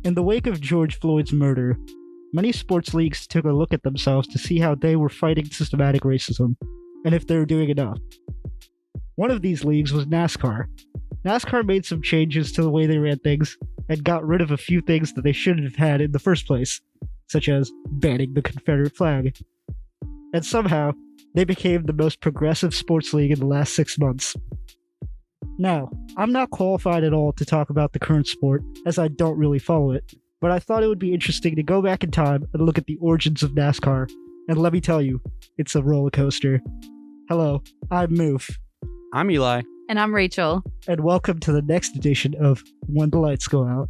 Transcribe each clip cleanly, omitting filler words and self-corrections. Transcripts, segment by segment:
In the wake of George Floyd's murder, many sports leagues took a look at themselves to see how they were fighting systematic racism, and if they were doing enough. One of these leagues was NASCAR. NASCAR made some changes to the way they ran things, and got rid of a few things that they shouldn't have had in the first place, such as banning the Confederate flag. And somehow, they became the most progressive sports league in the last 6 months. Now, I'm not qualified at all to talk about the current sport, as I don't really follow it, but I thought it would be interesting to go back in time and look at the origins of NASCAR, and let me tell you, it's a roller coaster. Hello, I'm Moof, I'm Eli. And I'm Rachel. and welcome to the next edition of When the Lights Go Out.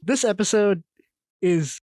This episode is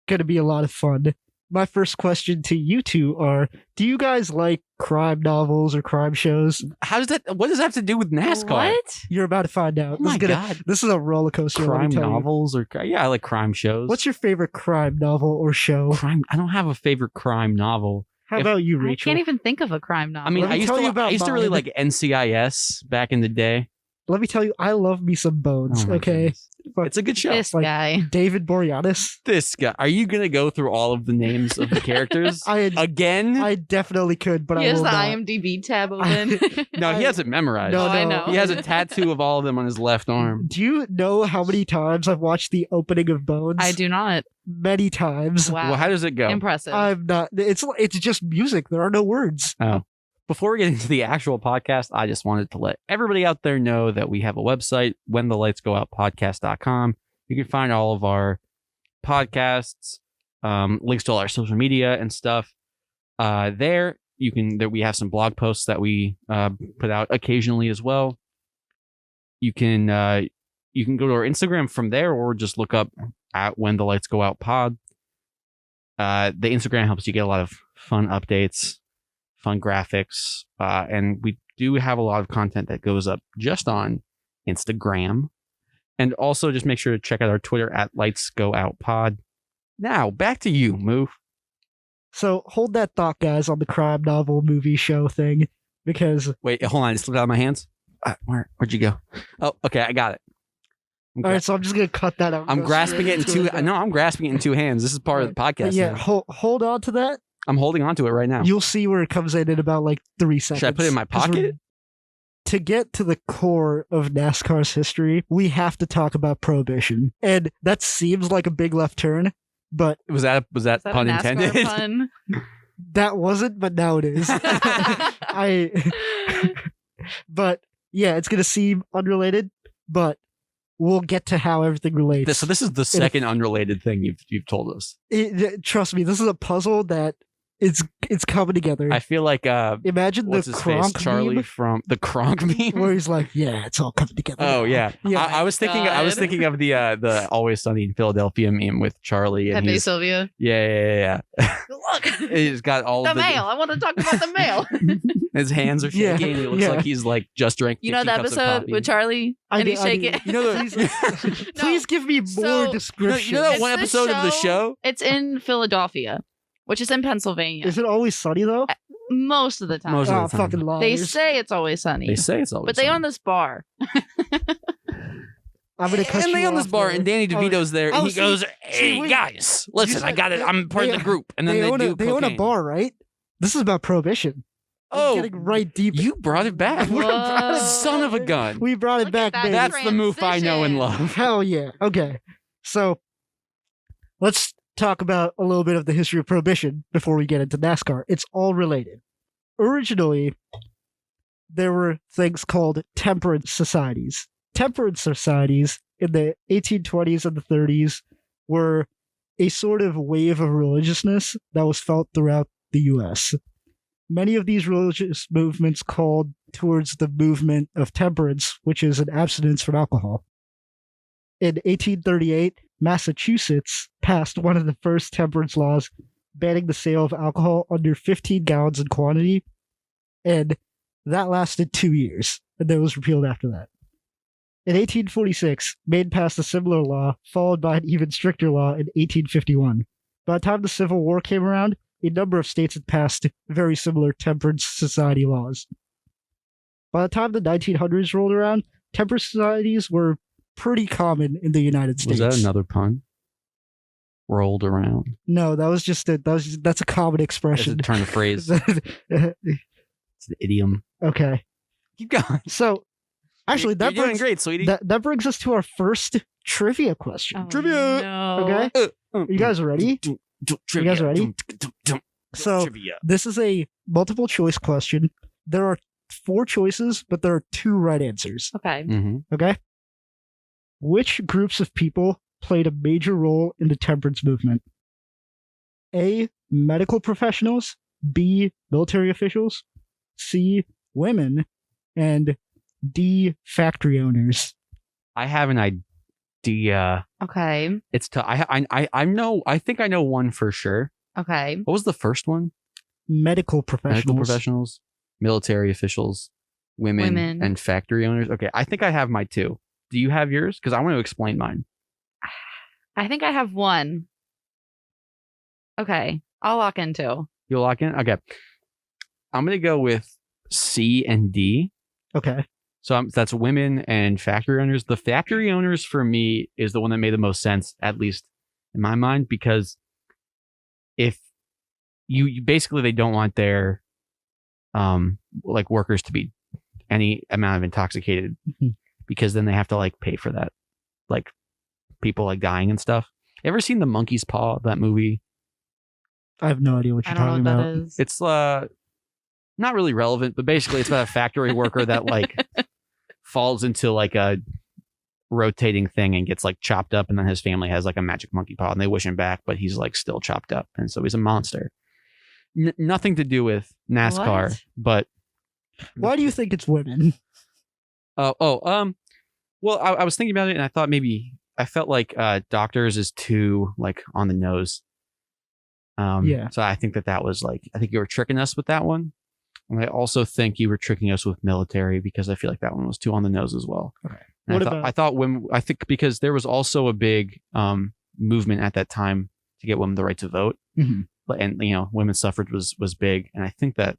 going to be a lot of fun. My first question to you two are, do you guys like crime novels or crime shows? What does that have to do with NASCAR? What? You're about to find out. Oh my God. This is a roller coaster. let me Crime tell you. novels yeah, I like crime shows. What's your favorite crime novel or show? crime? I don't have a favorite crime novel. How if- about you, I Rachel? can't even think of a crime novel. I mean, Let me I used tell to you about really mine. like NCIS back in the day. Let me tell you, I love me some Bones, Oh my okay? goodness. Fuck. It's a good show. this like- guy. David Boreanaz. This guy. Are you gonna go through all of the names of the characters I again? definitely could, but He I has will the not. IMDb tab open. No, he has it memorized. No, Oh, I no. know. He has a tattoo of all of them on his left arm. Do you know how many times I've watched the opening of Bones? I do not. Many times. Wow. Well, how does it go? Impressive. I'm not. It's just music. There are no words. Before we get into the actual podcast, I just wanted to let everybody out there know that we have a website, whenthelightsgooutpodcast.com. You can find all of our podcasts, links to all our social media and stuff. There we have some blog posts that we put out occasionally as well. You can go to our Instagram from there, or just look up at When the Lights Go Out Pod. The Instagram helps you get a lot of fun updates, fun graphics, and we do have a lot of content that goes up just on Instagram. And also just make sure to check out our Twitter at Lights Go Out Pod. Now back to you, Move. So hold that thought, guys, on the crime novel movie show thing, because Wait, hold on, it slipped out of my hands. Where'd you go? Oh, okay, I got it. all right. So I'm just gonna cut that out. and I'm go grasping straight it in into two. No, I'm grasping it in two hands. This is part of the But podcast. yeah, now. hold on to that. I'm holding on to it right now. You'll see where it comes in about like 3 seconds. Should I put it in my 'Cause pocket? to get to the core of NASCAR's history, we have to talk about Prohibition. And that seems like a big left turn, but Was that Is that pun a NASCAR intended? pun? that wasn't, but now it is. But yeah, it's going to seem unrelated, but we'll get to how everything relates. So this is the second unrelated thing you've told us. Trust me, this is a puzzle that it's coming together. I feel like Imagine what's the his face? Kronk Charlie meme, from the Kronk meme. where he's like, yeah, it's all coming together. Oh now." yeah, Yeah. I was thinking. I was God. thinking of the Always Sunny in Philadelphia meme with Charlie and Pepe he's Sylvia. yeah. Look. He's got all The the mail. I want to talk about the mail. his hands are Yeah, shaking. He looks yeah. like he's like just drank. You know 50 the cups of episode coffee. with Charlie and he's shaking. You know Please, the please give me more So- description. you know that It's one the episode of the show. It's in Philadelphia, which is in Pennsylvania. Is it always sunny though? Most of the time. Most of Oh, the time. fucking liars. They say it's always sunny. They say it's always. but they sunny. own this bar. I'm gonna cut and you they own this off bar, there. and Danny DeVito's there, and oh, he see- goes, "Hey wait. guys, listen, You I got it. said- I'm part of they- the group." And then they own do they own a cocaine. bar, right? This is about Prohibition. Oh, I'm getting right deep. you brought it back, What? son of a gun. We brought it Look back, at baby. that. That's the move I know and Transition. love. Hell yeah. Okay. So let's talk about a little bit of the history of Prohibition before we get into NASCAR. It's all related. Originally, there were things called temperance societies. Temperance societies in the 1820s and the 30s were a sort of wave of religiousness that was felt throughout the US. Many of these religious movements called towards the movement of temperance, which is an abstinence from alcohol. In 1838, Massachusetts passed one of the first temperance laws banning the sale of alcohol under 15 gallons in quantity, and that lasted 2 years, and then it was repealed after that. In 1846, Maine passed a similar law, followed by an even stricter law in 1851. By the time the Civil War came around, a number of states had passed very similar temperance society laws. By the time the 1900s rolled around, temperance societies were pretty common in the United States. Was that another pun? Rolled around. No, that was just that's a common As a expression. turn of phrase. It's an idiom. Okay. Keep going. So, actually, You're doing great, sweetie. that brings us to our first trivia question. Oh, Trivia. No. Okay. You guys ready? Trivia. guys ready? So, Trivia. this is a multiple choice question. There are 4 choices, but there are 2 right answers. Okay. Mm-hmm. Okay? Which groups of people played a major role in the temperance movement? A. Medical professionals. B. Military officials. C. Women. And D. Factory owners. I have an idea. Okay. It's tough. I think I know one for sure. Okay. What was the first one? Medical professionals. Medical professionals, military officials, women, and factory owners. Okay, I think I have my 2. Do you have yours? Because I want to explain mine. I think I have one. Okay. I'll lock in 2. You'll lock in? Okay. I'm going to go with C and D. Okay. So that's women and factory owners. The factory owners for me is the one that made the most sense, at least in my mind, because if you basically, they don't want their like workers to be any amount of intoxicated because then they have to like pay for that, like people like dying and stuff. Ever seen The Monkey's Paw, that movie? I have no idea what I you're don't know talking what about. that is. It's not really relevant, but basically it's about a factory worker that like falls into like a rotating thing and gets like chopped up, and then his family has like a magic monkey paw and they wish him back, but he's like still chopped up, and so he's a monster. Nothing to do with NASCAR. What? But Why do you think it's women? well, I was thinking about it and I thought maybe I felt like doctors is too like on the nose. Yeah. So I think that was like, I think you were tricking us with that one. And I also think you were tricking us with military because I feel like that one was too on the nose as well. Okay. And What I think because there was also a big movement at that time to get women the right to vote. Mhm. And, women's suffrage was big. And I think that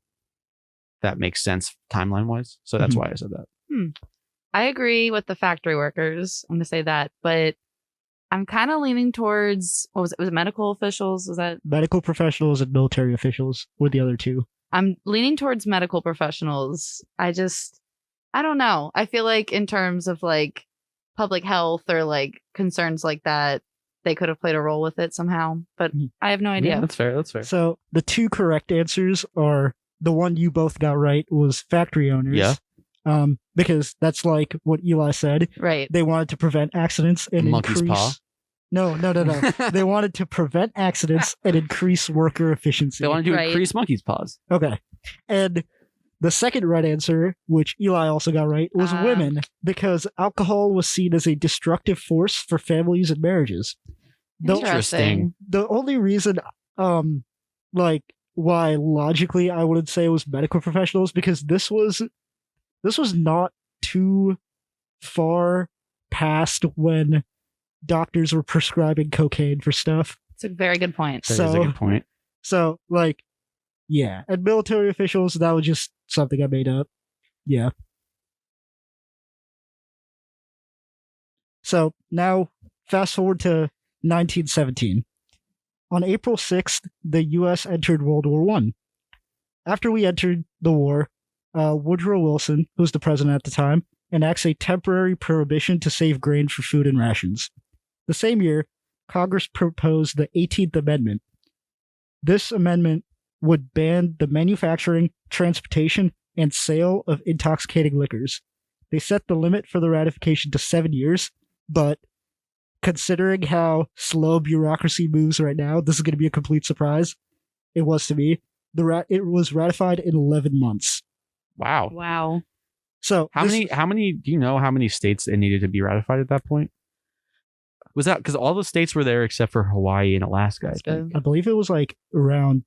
makes sense timeline wise. So that's Mhm. why I said that. I agree with the factory workers. I'm going to say that, but I'm kind of leaning towards, what was it? Was it medical officials? Was that? Medical professionals and military officials were the other 2. I'm leaning towards medical professionals. I don't know. I feel like in terms of like public health or like concerns like that, they could have played a role with it somehow, but I have no idea. Yeah, that's fair. That's fair. So the 2 correct answers are the one you both got right was factory owners. Yeah. Because that's like what Eli said. Right. They wanted to prevent accidents and Monkey's increase. paw. No. They wanted to prevent accidents and increase worker efficiency. They want to do Right. increase monkey's paws. Okay. And the second right answer, which Eli also got right, was women, because alcohol was seen as a destructive force for families and marriages. Interesting. The only reason, like, why logically I wouldn't say it was medical professionals, because this was not too far past when doctors were prescribing cocaine for stuff. It's a very good point. That is a good point. So, like, yeah. And military officials, that was just something I made up. Yeah. So, now, fast forward to 1917. On April 6th, the U.S. entered World War I. After we entered the war, Woodrow Wilson, who was the president at the time, enacts a temporary prohibition to save grain for food and rations. The same year, Congress proposed the 18th Amendment. This amendment would ban the manufacturing, transportation, and sale of intoxicating liquors. They set the limit for the ratification to 7 years, but considering how slow bureaucracy moves right now, this is going to be a complete surprise. It was to me. It was ratified in 11 months. Wow. Wow. So How many do you know how many states it needed to be ratified at that point? Was that because all the states were there except for Hawaii and Alaska? I think. I believe it was like around.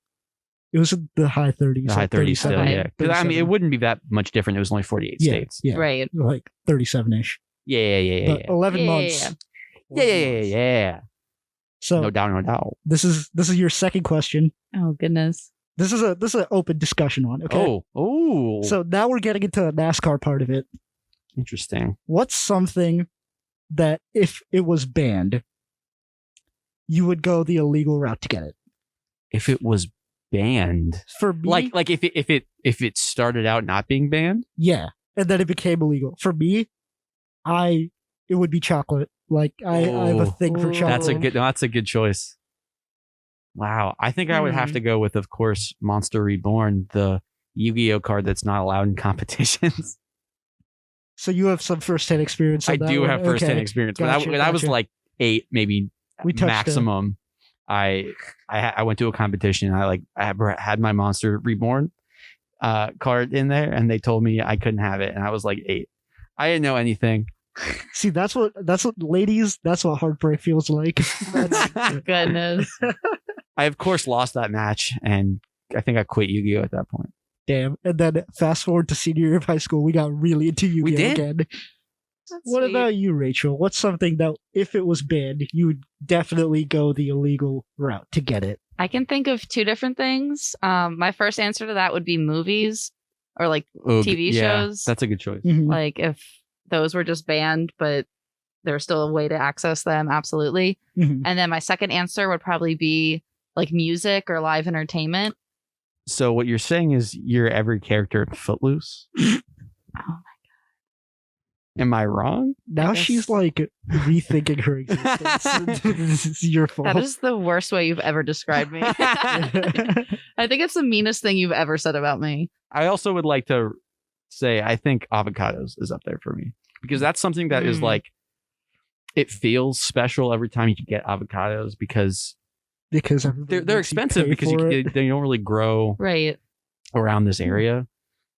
It was in the high 30s. The high 30s still, 37, yeah. Because I mean, it wouldn't be that much different. It was only 48 Yeah, states. yeah, Right. like 37-ish. Yeah. But 11 Yeah, months. Yeah. So No doubt, no doubt. this is your second question. Oh goodness. This is an open discussion one. Okay. Oh. So now we're getting into the NASCAR part of it. Interesting. What's something that if it was banned, you would go the illegal route to get it? If it was banned, For me, like if it started out not being banned, yeah, and then it became illegal. For me, it would be chocolate. Like I have a Oh. thing for Ooh. chocolate. that's a good choice. Wow, I think I would have to go with, of course, Monster Reborn, the Yu-Gi-Oh card that's not allowed in competitions. So you have some first-hand experience. On I that do one? have first-hand Okay. experience. Gotcha, when I was gotcha. like 8, maybe We touched maximum, I went to a competition. I had my Monster Reborn card in there, and they told me I couldn't have it, and I was like 8. I didn't know anything. See, that's what ladies. That's what heartbreak feels like. That's, Goodness. I of course lost that match, and I think I quit Yu-Gi-Oh at that point. damn. And then fast forward to senior year of high school, we got really into Yu-Gi-Oh did? again. That's What sweet. about you, Rachel? What's something that if it was banned, you would definitely go the illegal route to get it? I can think of 2 different things. My first answer to that would be movies or like Oh, TV yeah, shows. that's a good choice. Mhm. like if those were just banned, but there's still a way to access them. Absolutely. Mhm. And then my second answer would probably be like music or live entertainment. So what you're saying is you're every character in Footloose? Oh Am I wrong? Now guess- she's like rethinking her existence. This is your fault. That is the worst way you've ever described me. I think it's the meanest thing you've ever said about me. I also would like to say I think avocados is up there for me, because that's something that is Mm. like, it feels special every time you can get avocados, because because everybody they're makes you expensive, pay because for it. they don't really grow Right. around this area.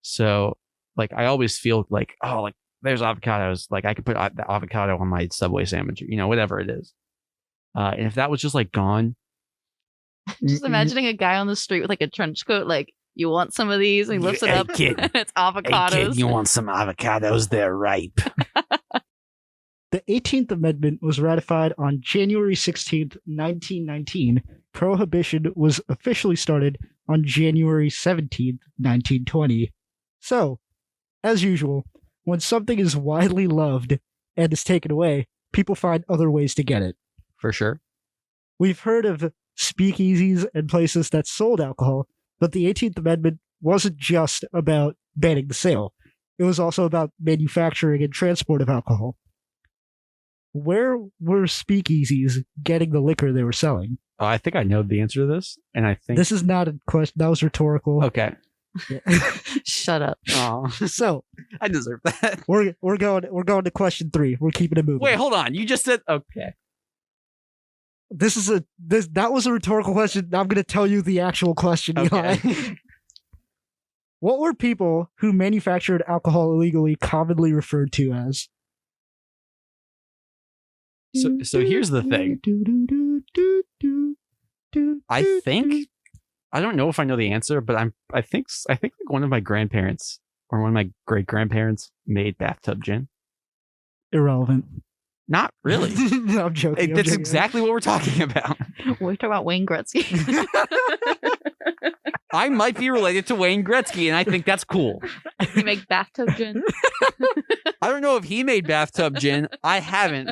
So like I always feel like, oh, like there's avocados, like I could put the avocado on my Subway sandwich, whatever it is. And if that was just like gone, Just imagining a guy on the street with like a trench coat, like, you want some of these? And he lifts it Hey, up. kid. And it's avocados. want some avocados? They're ripe. The 18th Amendment was ratified on January 16th, 1919. Prohibition was officially started on January 17th, 1920. So, as usual, when something is widely loved and is taken away, people find other ways to get it. For sure. We've heard of speakeasies and places that sold alcohol, but the 18th Amendment wasn't just about banning the sale. It was also about manufacturing and transport of alcohol. Where were speakeasies getting the liquor they were selling? Oh, I think I know the answer to this, and I think This is not a question. That was rhetorical. okay. Shut up. Oh, So I deserve that. we're going to question 3. We're keeping it moving. Wait, hold on. You just said okay. That was a rhetorical question. Now I'm going to tell you the actual question. Eli. Okay. What were people who manufactured alcohol illegally commonly referred to as? So here's the thing. I think I don't know if I know the answer, but I think like one of my grandparents or one of my great grandparents made bathtub gin. Irrelevant. Not really. No, I'm joking. I'm That's joking. exactly what we're talking about. We're talking about Wayne Gretzky. I might be related to Wayne Gretzky, and I think that's cool. You make bathtub gin. I don't know if he made bathtub gin. I haven't.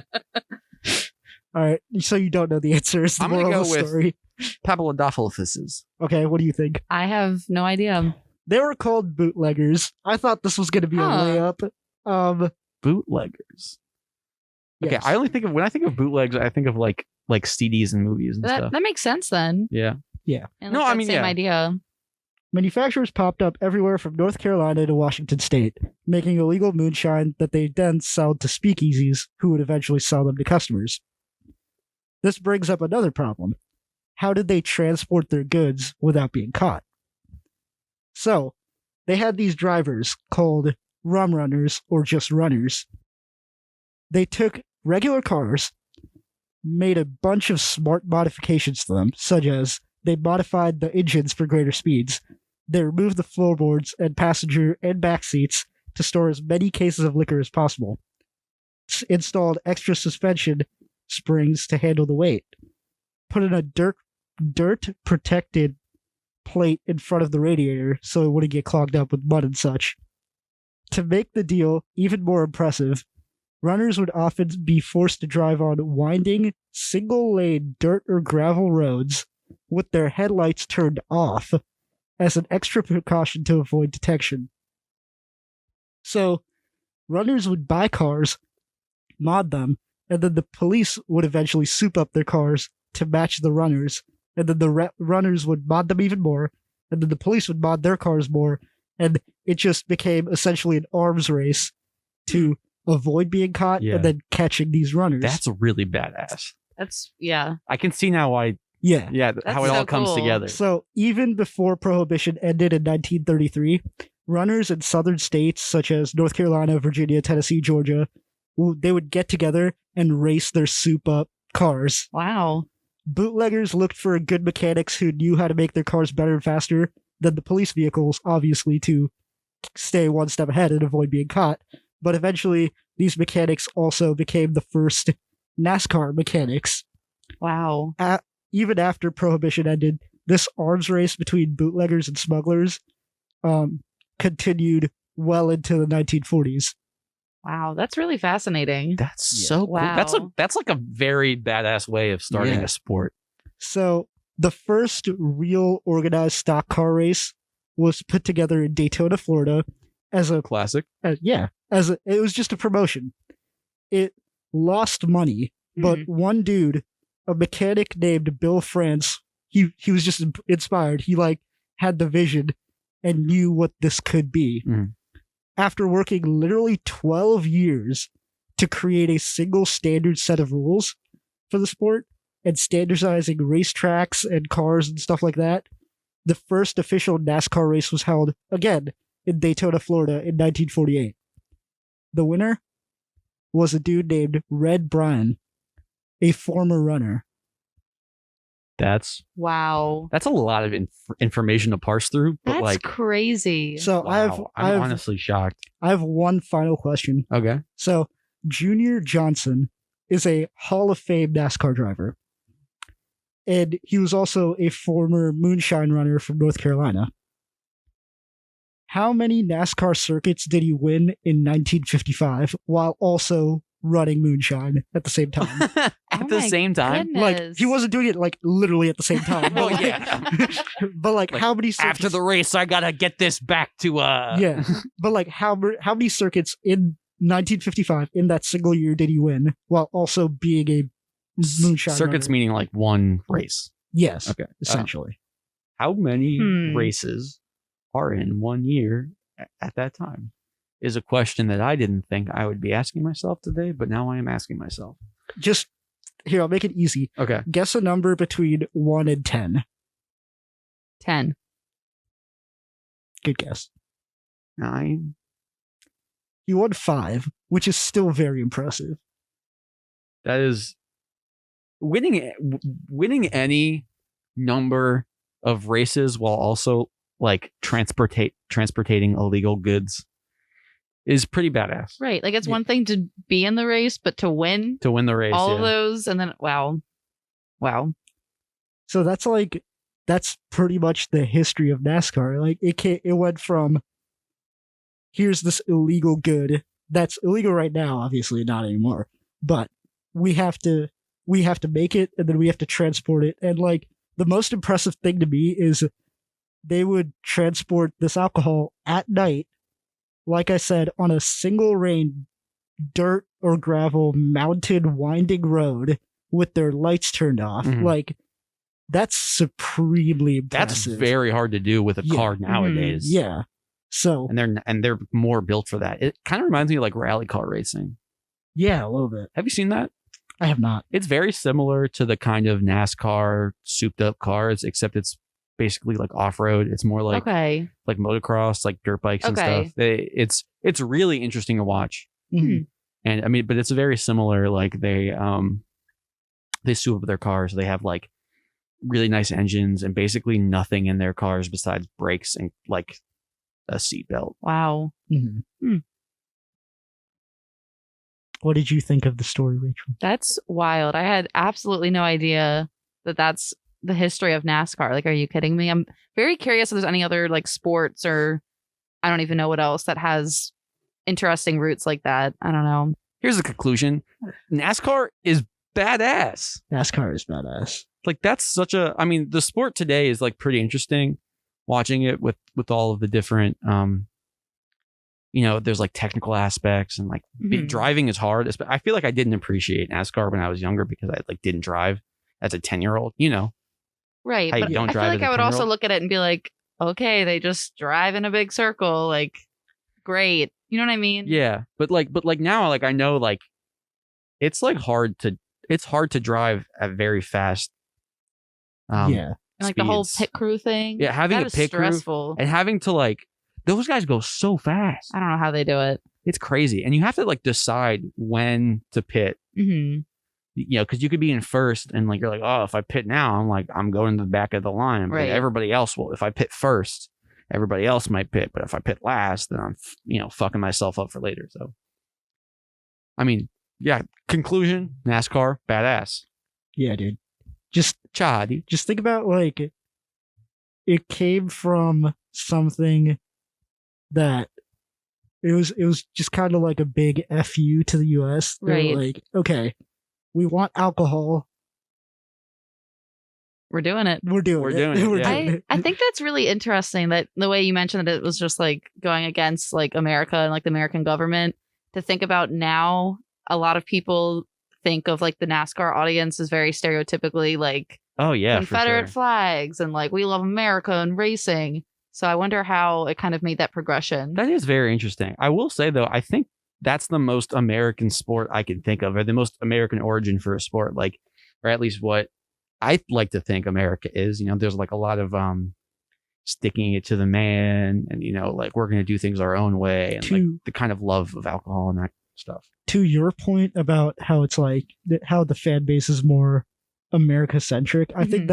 All right, so you don't know the answer. It's the I'm gonna moral go of the with- story. Papillodophilus. Okay, what do you think? I have no idea. They were called bootleggers. I thought this was going to be a Huh. layup. Bootleggers. Okay, Yes. I only think of when I think of bootlegs, I think of like CDs and movies and That stuff. that makes sense then. Yeah. And No, like I that mean, same yeah. idea. Manufacturers popped up everywhere from North Carolina to Washington State, making illegal moonshine that they then sold to speakeasies, who would eventually sell them to customers. This brings up another problem. How did they transport their goods without being caught? So, they had these drivers called rum runners or just runners. They took regular cars, made a bunch of smart modifications to them, such as they modified the engines for greater speeds. They removed the floorboards and passenger and back seats to store as many cases of liquor as possible. Installed extra suspension springs to handle the weight. put in a dirt protected plate in front of the radiator so it wouldn't get clogged up with mud and such. To make the deal even more impressive, runners would often be forced to drive on winding, single-lane dirt or gravel roads with their headlights turned off as an extra precaution to avoid detection. So, runners would buy cars, mod them, and then the police would eventually soup up their cars to match the runners, and then the runners would mod them even more, and then the police would mod their cars more, and it just became essentially an arms race to avoid being caught Yeah. and then catching these runners. That's really badass. That's yeah. I can see now why. yeah. Yeah, how it so all comes cool. together. So even before Prohibition ended in 1933, runners in southern states such as North Carolina, Virginia, Tennessee, Georgia, they would get together and race their soup-up cars. Wow. Bootleggers looked for good mechanics who knew how to make their cars better and faster than the police vehicles, obviously, to stay one step ahead and avoid being caught. But eventually, these mechanics also became the first NASCAR mechanics. Wow. Even after Prohibition ended, this arms race between bootleggers and smugglers continued well into the 1940s. Wow. That's really fascinating. That's Yeah. so cool. Wow. That's like a very badass way of starting Yeah. a sport. So the first real organized stock car race was put together in Daytona, Florida, as a Classic. it was just a promotion. It lost money, but one dude, a mechanic named Bill France, he was just inspired. He had the vision and knew what this could be. Mhm. After working literally 12 years to create a single standard set of rules for the sport and standardizing racetracks and cars and stuff like that, the first official NASCAR race was held again in Daytona, Florida in 1948. The winner was a dude named Red Bryan, a former runner. That's Wow. a lot of information to parse through. But That's like, crazy. So wow, I'm honestly shocked. I have one final question. Okay. So Junior Johnson is a Hall of Fame NASCAR driver. And he was also a former moonshine runner from North Carolina. How many NASCAR circuits did he win in 1955 while also running moonshine at the same time? At Oh the my same time, goodness. He wasn't doing it literally at the same time. Oh, but, yeah. but Like, how many circuits? after the race, I gotta get this back to Yeah, but how many circuits in 1955 in that single year did he win while also being a moonshine circuits, runner? meaning like one race. Yes, Okay. essentially. How many Hmm. races are in 1 year at that time? Is a question that I didn't think I would be asking myself today, but now I am asking myself. Just here, I'll make it easy. Okay. Guess a number between 1 and 10. 10. Good guess. 9. He won 5, which is still very impressive. That is winning any number of races while also like transporting illegal goods is pretty badass. Right. Like it's Yeah. one thing to be in the race, but to win To win the race, all yeah. of those and then wow. Wow. So that's pretty much the history of NASCAR. It went from here's this illegal good that's illegal right now, obviously not anymore, but we have to make it and then we have to transport it. And the most impressive thing to me is they would transport this alcohol at night, like I said, on a single lane dirt or gravel mountain winding road with their lights turned off. Mhm. That's supremely That's impressive. very hard to do with a Yeah. car nowadays. Yeah. So And they're more built for that. It kind of reminds me of like rally car racing. yeah, a little bit. Have you seen that? I have not. It's very similar to the kind of NASCAR souped up cars, except it's basically like off road. It's more like Okay. like motocross, like dirt bikes and Okay. stuff. It's really interesting to watch. Mhm. And I mean, but it's very similar. Like they soup up their cars. They have like really nice engines and basically nothing in their cars besides brakes and like a seatbelt. Wow. Mhm. Hmm. What did you think of the story, Rachel? That's wild. I had absolutely no idea that that's the history of NASCAR. Like, are you kidding me? I'm very curious if there's any other like sports or I don't even know what else that has interesting roots like that. I don't know. Here's the conclusion. NASCAR is badass. NASCAR is badass. Like that's such a, I mean, the sport today is like pretty interesting watching it with all of the different, there's like technical aspects and like driving is hard. I feel like I didn't appreciate NASCAR when I was younger because I like didn't drive as a 10-year-old, Right. How you But don't I feel drive like as a I would also 10-year-old? look at it and be like, okay, they just drive in a big circle. Like, great. You know what I mean? Yeah. But now, like, I know like it's like hard to drive at very fast. Yeah. And, like the whole speeds. pit crew thing. Yeah, having that a is pit crew stressful. and having to like, those guys go so fast. I don't know how they do it. It's crazy. And you have to like decide when to pit, Mm-hmm. because you could be in first and like, you're like, oh, if I pit now, I'm going to the back of the line. But Right. everybody else will. If I pit first, everybody else might pit. But if I pit last, then I'm, fucking myself up for later. So, I mean, yeah, conclusion, NASCAR, badass. Yeah, dude. Just Chadi. think about like it came from something that it was just kind of like a big FU to the US. They were Right. like, okay, we want alcohol. We're doing it. We're doing it. We're yeah. doing it. I think that's really interesting that the way you mentioned that it was just like going against like America and like the American government. To think about now, a lot of people think of like the NASCAR audience as very stereotypically like Oh, yeah. Confederate for sure. flags and like we love America and racing. So I wonder how it kind of made that progression. That is very interesting. I will say, though, I think that's the most American sport I can think of, or the most American origin for a sport, like, or at least what I like to think America is. There's like a lot of sticking it to the man and, like we're going to do things our own way and like the kind of love of alcohol and that stuff. To your point about how it's like how the fan base is more America centric, I think Mhm.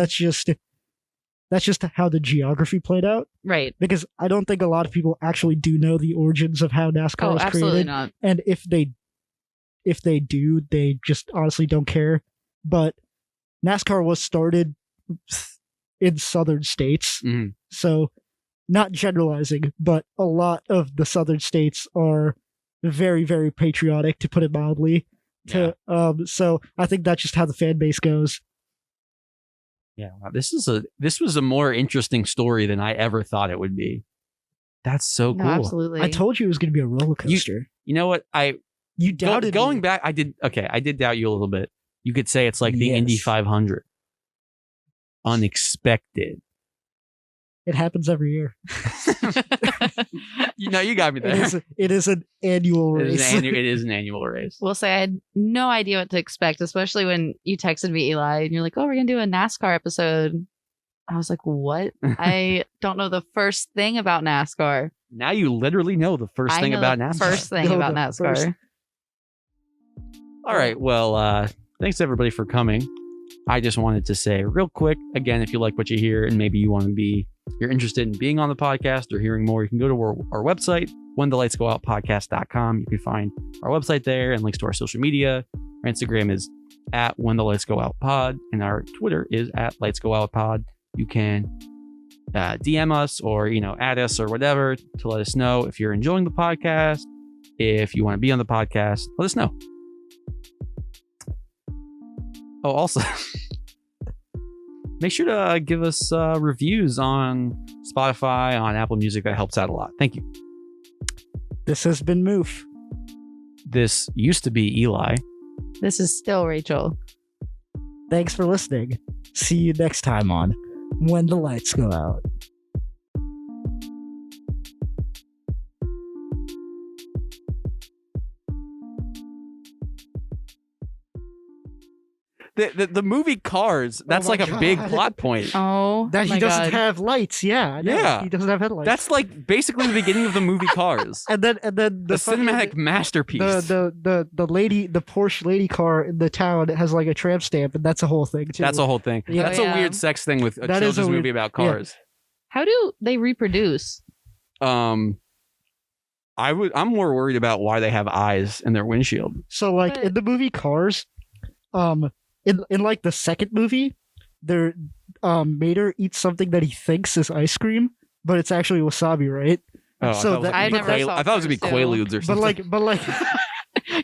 that's just how the geography played out. Right. Because I don't think a lot of people actually do know the origins of how NASCAR Oh, was absolutely created. not. And if they do, they just honestly don't care. But NASCAR was started in southern states. Mhm. So not generalizing, but a lot of the southern states are very, very patriotic, to put it mildly. So I think that's just how the fan base goes. Yeah, wow. This was a more interesting story than I ever thought it would be. That's so No, cool. absolutely. I told you it was going to be a roller coaster. You know what? You doubted going me. back. I did doubt you a little bit. You could say it's like the Indy Yes. 500. Unexpected. It happens every year. You got me there. It is an annual It race. is an annual race. Will say I had no idea what to expect, especially when you texted me, Eli, and you're like, "Oh, we're gonna do a NASCAR episode." I was like, "What?" I don't know the first thing about NASCAR. Now you literally know the first I thing know about the NASCAR. First thing No, about the NASCAR. first- All right. Well, thanks everybody for coming. I just wanted to say real quick, again, if you like what you hear and maybe you're interested in being on the podcast or hearing more, you can go to our website, whenthelightsgoutpodcast.com. You can find our website there and links to our social media. Our Instagram is at whenthelightsgoutpod and our Twitter is at lightsgoutpod. You can DM us or, add us or whatever to let us know if you're enjoying the podcast. If you want to be on the podcast, let us know. Oh, also, make sure to give us reviews on Spotify, on Apple Music. That helps out a lot. Thank you. This has been Moof. This used to be Eli. This is still Rachel. Thanks for listening. See you next time on When the Lights Go Out. The movie Cars, that's my like a big God. plot point. Oh, That my he doesn't God. have lights. Yeah, I know. Yeah. He doesn't have headlights. That's like basically the beginning of the movie Cars. and then the A cinematic masterpiece. the Porsche lady car in the town has like a tramp stamp, and that's a whole thing too. That's a whole thing. Yeah. That's Oh, a yeah. weird sex thing with a That is children's a weird- movie about yeah. cars. How do they reproduce? I'm more worried about why they have eyes in their windshield. So like But- in the movie Cars, in like the second movie, their Mater eats something that he thinks is ice cream, but it's actually wasabi, right? Oh, So that- I never saw I thought it was gonna be Cars two. Quaaludes or something. But like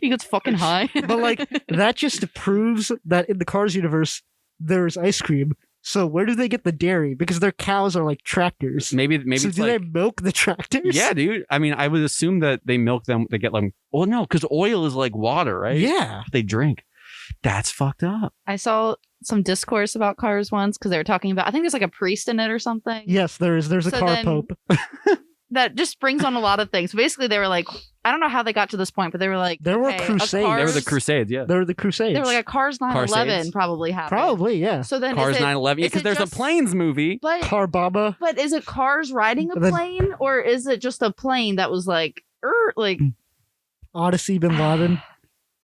He gets fucking high. but like that just proves that in the Cars universe there's ice cream. So where do they get the dairy? Because their cows are like tractors. maybe So it's do like they milk the tractors? yeah, dude. I mean, I would assume that they milk them. They get like, well, no, because oil is like water, right? Yeah. They drink. That's fucked up. I saw some discourse about Cars once because they were talking about, I think there's like a priest in it or something. Yes, there's a So car then- pope. That just brings on a lot of things. Basically, they were like, I don't know how they got to this point, but they were like, There were okay, a crusades. They were the Cars- Crusades, yeah. They were the Crusades. They were like a Cars 9/11 Carsades? probably happened. Probably, yeah. So then Cars is it, 9/11, is because it there's just- a planes movie. But Car Baba. but is it Cars riding a And then- plane or is it just a plane that was like Odyssey Bin Laden.